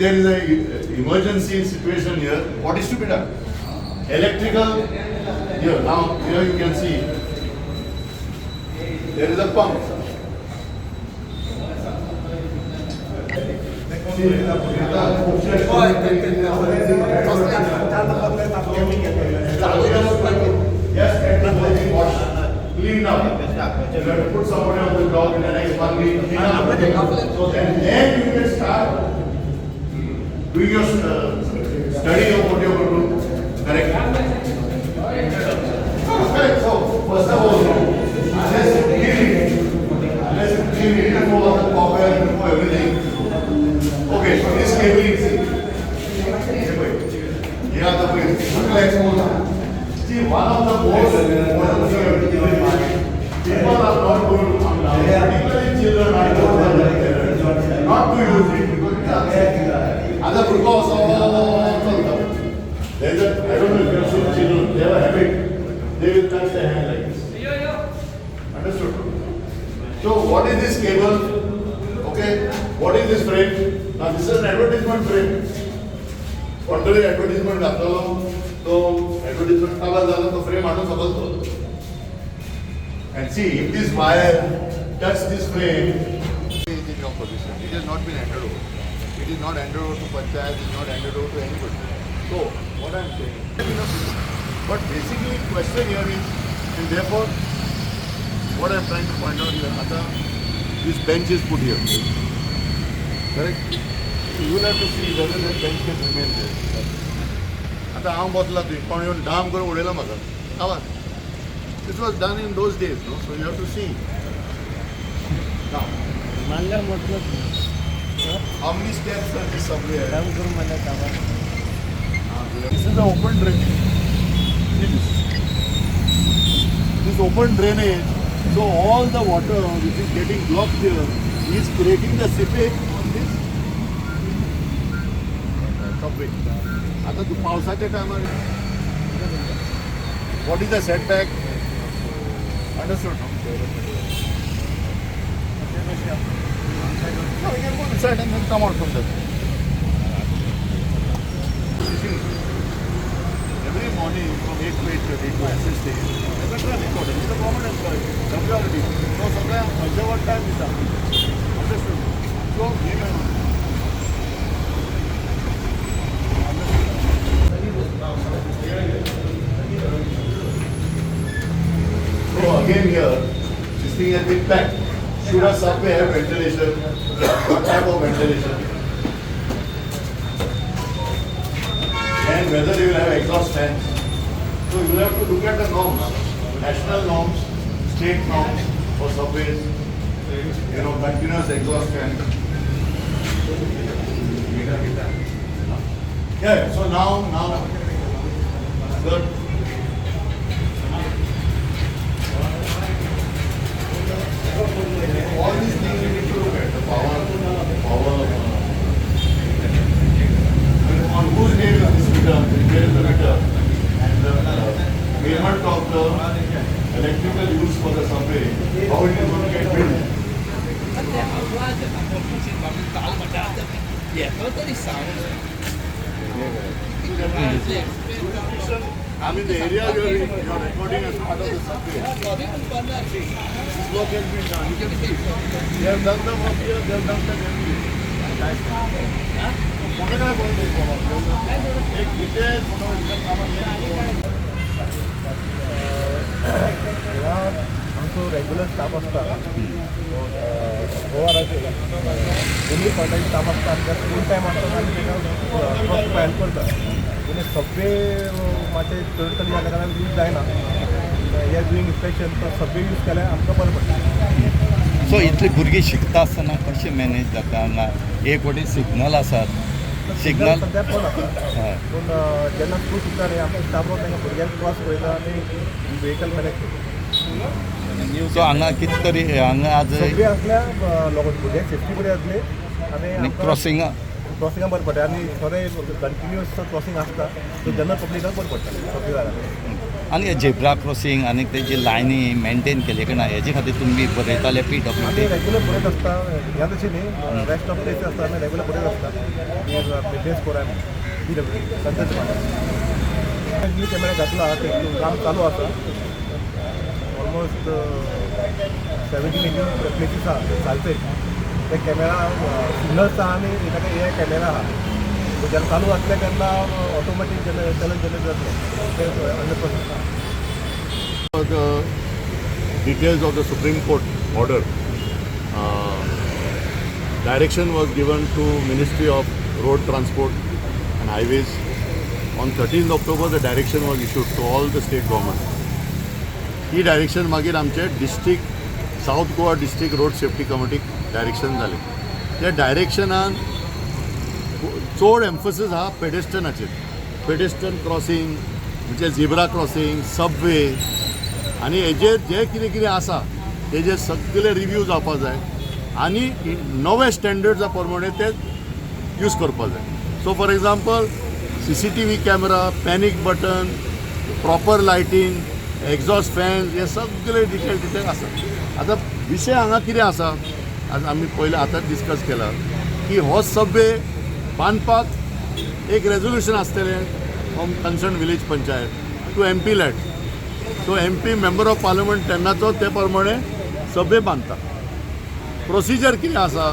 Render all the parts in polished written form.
there is a emergency situation here, what is to be done? Electrical, here, now, here you can see, there is a pump. Yes, everything wash, clean up. You have to put somebody on the job in the next 1 week, clean up. So then you can start doing your study of what you are going to do. Correct? Correct. So first of all, unless you clean it, remove all the copper, remove everything. Okay, so this cabling is here are the pins. See, one of the most important thing people are not going to come down. Particularly children are not to use it because it's other because of there's a, I don't know if you have seen children, they have a habit. They will touch their hand like this. Understood? So what is this cable? Okay, what is this frame? Now this is an advertisement frame. Contrary advertisement घातलो तो advertisement काला झाला तो frame आणून सकलतो. And see, if this wire touch this frame, it is in your position. It has not been handed over. It is not handed over to Panchayat. It is not handed over to anybody. So what I am saying, but basically question here is, and therefore what I am trying to point out here, this bench is put here. Correct? So you will have to see whether that bench can remain there. आता हांव बसला थंय कोण येवन डाम करून उडयला म्हाका आवाज. This was done in those days, no? So you have to see. Now, how many steps are this subway? This is an open drainage. See this. This open drainage, so all the water which is getting blocked here is creating the seepage on this subway. आता तू पावसाच्या टायमार what is the setback? Understood? No, we can go inside and then come out from there. Every morning from 8 to 8:30 to access stage, it's a government employee, WRD. So सगळ्या अर्धवट time दिता. Understood? So we can. So again here, this thing has been packed. Should a subway have ventilation? What type of ventilation? And whether you will have exhaust fans. So you will have to look at the norms, national norms, state norms for subways. Continuous exhaust fan. Yeah. So now, good. All these things you need to look at, the power, on whose name is this meter, where is the meter, and the payment of the electrical use for the subway, how it is going to get billed. I mean the area you are recording as part of the subway. This work has been done. You can see. They have done the work here, they have done the everything. आमचो regular staff आसता only contract staff आसता आमकां full time आसता आनी first help करता पूण Subway मातशें चड चली जाल्या कारणान यूज जायना हे डुईंग इन्स्पेक्शन तो सबवे यूज केल्यार आमकां बरें पडटा. सो इतले भुरगे शिकता आसतना कशें मॅनेज जाता हांगा एक वटेन सिग्नल आसात सिग्नल सद्या पण आसा पूण जेन्ना स्कूल शिकता न्ही आमचो स्टाफ तांकां भुरग्यांक क्रॉस पळयता आनी व्हेकल मॅनेज करता. सो हांगा कितें तरी हांगा आज सबवे आसल्यार भुरग्यांक सेफ्टी बरी आसली आनी क्रॉसिंगा बरें पडटा आनी खरें कंटिन्युअस क्रॉसींग आसता सो जेन्ना पब्लिकाक बरें पडटा सबवे घालून. आनी झेब्रा क्रॉसींग आनी तेजी लायनी मेंटेन केले की ना हेजे खातीर तुमी बरयताले PWD आमी रेग्युलर बरयत आसता ह्या तशी न्ही रेस्ट ऑफ प्लेसीस आसता आमी रेग्युलर बरयत आसता मेंटेन्स कोर आमी PWD सद्याच्या वांगडा कॅमेरा घातला ते काम चालू आसा ऑलमोस्ट 17-18 प्लेसीस आहा चालते ते कॅमेरा सिग्नल्स आहा आनी ताका हे कॅमेरा आहा जेन्ना चालू आसले तेन्ना ऑटोमॅटीक चलन जनरेट जातलो ते 100%. The details of the Supreme Court order. Direction was given to Ministry of Road Transport and Highways. On 13th October, the direction was issued to all the state government. He direction मागीर आमचे district south Goa district road safety कमिटीक direction जाले. त्या डायरेक्शनान चड एम्फसीस हा पेडेस्ट्रनाचेर पेडेस्ट्रन crossing म्हणजे झिब्रा crossing Subway आनी हेजेर जे कितें कितें आसा तेजे सगळे रिव्यू जावपाक जाय आनी नवे स्टँडर्ड्सा प्रमाणे ते यूज करपाक जाय. So for example CCTV camera panic button proper lighting exhaust fans हे सगळे डिटेल आसा. आतां विशय हांगा कितें आसा आज आमी पयले आतांच डिस्कस केला की हो सबवे बांदपाक एक रेजोल्युशन आसतलें from concern village panchayat to MP लॅट. So MP member of parliament तेन्नाचो ते प्रमाणे सबवे बांदता. प्रोसिजर कितें आसा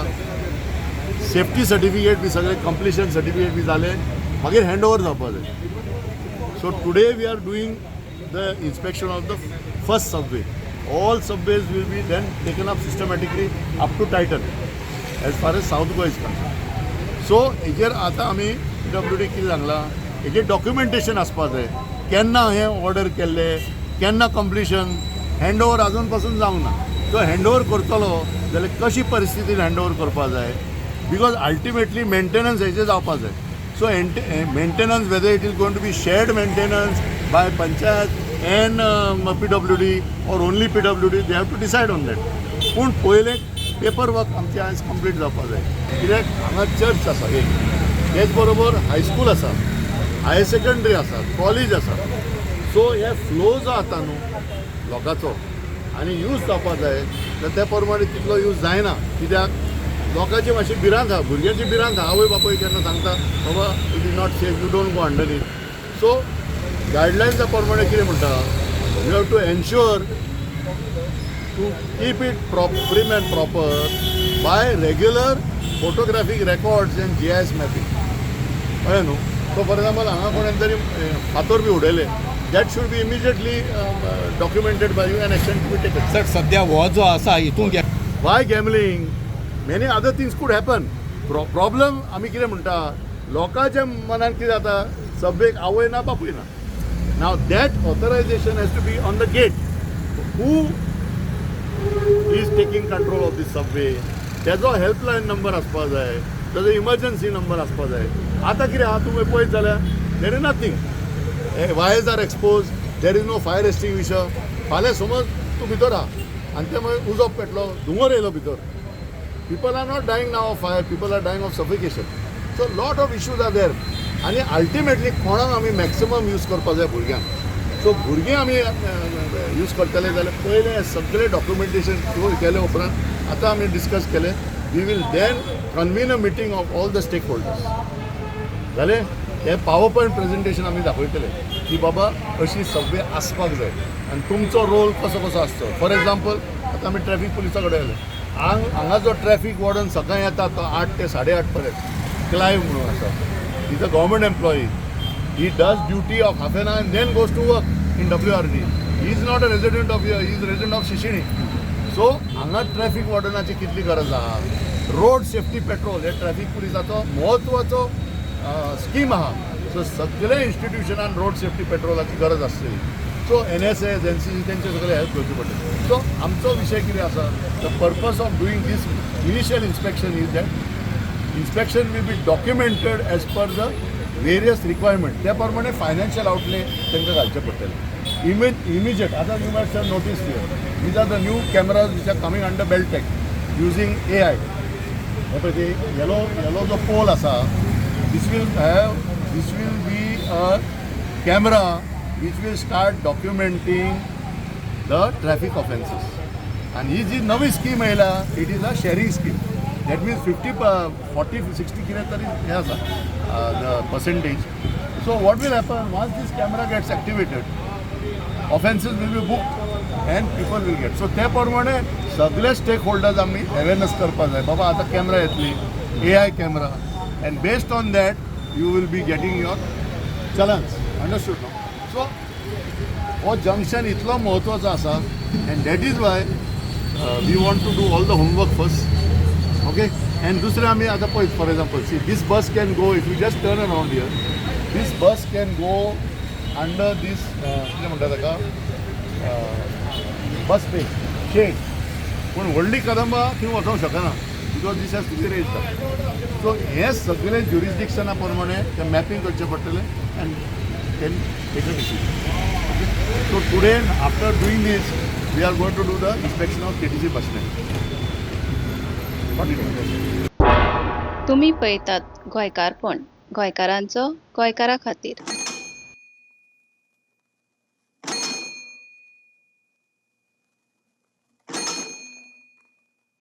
सेफ्टी सर्टिफिकेट बी सगळे कंप्लिशन सर्टिफिकेट बी जाले मागीर हँड ओवर जावपाक जाय. So today we are doing the inspection of the first subway. All subways will be then taken up systematically up to titan as far as south Goa is concern. So हेजेर आतां आमी PWD कितें सांगलां हेजेर documentation आसपाक जाय. केन्ना हें ऑर्डर केल्लें केन्ना कंप्लिशन हँड ओवर आजून पासून जावंक ना. तो हँड ओवर करतलो जाल्यार कशी परिस्थितीन हँड ओवर करपाक जाय बिकॉज अल्टिमेटली मेंटेनन्स हेजेर जावपाक जाय. So maintenance whether it is going to be shared maintenance by panchayat and PWD or only PWD they have to decide on that. पूण पयलें पेपर वर्क आमचें आयज कंप्लीट जावपाक जाय. कित्याक हांगा चर्च आसा एक तेच बरोबर हायस्कूल आसा हायर सेकंडरी आसा कॉलेज आसा. सो हे फ्लो जो आतां न्हू लोकांचो आनी यूज जावपाक जाय जाल्यार त्या प्रमाणे तितलो यूज जायना. कित्याक लोकांची मातशी भिरांत आहा भुरग्यांची भिरांत आहा. आवय बापूय केन्ना सांगता बाबा it is not safe you don't go under it. So गायडलायन्सा प्रमाणे कितें म्हणटा you have to ensure to keep it prim and proper by regular photographic records and GIS mapping. कळ्ळें न्हू. सो फॉर एग्जाम्पल हांगा कोणें तरी फातर बी उडयले that should be immediately documented by you an action to be taken. Sir सद्या हो जो आसा हितून by gambling many other things could happen. Problem आमी कितें म्हणटा लोकांच्या मनान कितें जाता सबवेक आवय ना बापूय ना. Now that authorisation has to be on the gate. Who is taking control of the subway. तेजो हेल्पलायन नंबर आसपाक जाय तेजो इमर्जन्सी नंबर आसपाक जाय. आतां कितें आहा तुमी पळयत जाल्यार there is nothing. Wires are expose there is no fire extinguisher. फाल्यां समज तूं भितर आहा आनी ते मागीर उजो पेटलो धुंवर येयलो भितर. People are not dying now of fire people are dying of suffocation. So lot of issues are there आनी अल्टिमेटली कोणाक आमी मॅक्सिमम यूज करपाक जाय भुरग्यांक. सो भुरगीं आमी यूज करतले जाल्यार पयलें सगळें डॉक्युमेंटेशन केले उपरांत आतां आमी डिस्कस केलें we will then convene a meeting of all the stakeholders. जालें हे पावर पॉयंट प्रेजेंटेशन आमी दाखयतले की बाबा अशी सबवे आसपाक जाय आनी तुमचो रोल कसो कसो आसचो. फॉर एग्जाम्पल आतां आमी ट्रॅफीक पुलिसा कडेन येले हांगा जो ट्रॅफीक वॉर्डन सकाळीं येता तो 8 ते 8:30 पर्यंत क्लायव्ह म्हणून आसा. Is a government employee. He does duty of half an hour and then goes to work in WRD. He is not a resident of here, he is a resident of Shishini. So, हांगा traffic वॉर्डनाची कितली गरज आहा. Road safety petrol हे traffic पुलिसाचो म्हत्वाचो scheme आहा. सो सगळे इन्स्टिट्यूशनान road safety पेट्रोलाची गरज आसतली. सो NSS, NCC तेंचे सगळे हेल्प घेवची पडटली. सो आमचो विशय कितें आसा the purpose of doing this initial inspection is that inspection will be documented as per the various requirement. त्या प्रमाणे फायनान्शियल आउटले तांकां घालचे पडटले. इमिजिएट आतां you must have notice here these are the new cameras which are coming under Beltech using AI. हे पळय ते yellow जो पोल आसा this will be a camera which will start documenting the traffic offences. And ही जी नवी scheme आयला, it is a sharing scheme. That means 50, 40, 60 कितें तरी हें आसा the percentage. So what will happen once this camera gets activated, offences will be booked and people will get. So त्या प्रमाणे सगळे स्टेक होल्डर्स आमी अवेरनेस करपाक जाय. बाबा आतां कॅमेरा येतली, AI camera, and based on that you will be getting your challans. Understood now? So हो junction इतलो महत्वाचो आसा and that is why we want to do all the homework first. Okay? And दुसरें आमी आतां पळय, for example, see this bus can go, if you just turn around here, this bus can go under this कितें म्हणटा ताका बस पे shade. पूण व्हडली कदंबा थंय वचोंक शकना because this has to be raised. So हे सगळे ज्युरिस्डिक्शना प्रमाणे तें मॅपींग करचें पडटलें and can take a decision. So today, after doing this, we are going to do the inspection of KTC bus stand. What do you think? तुम्ही पळयतात गोंयकारपण, गोंयकारांचो गोंयकारा खातीर.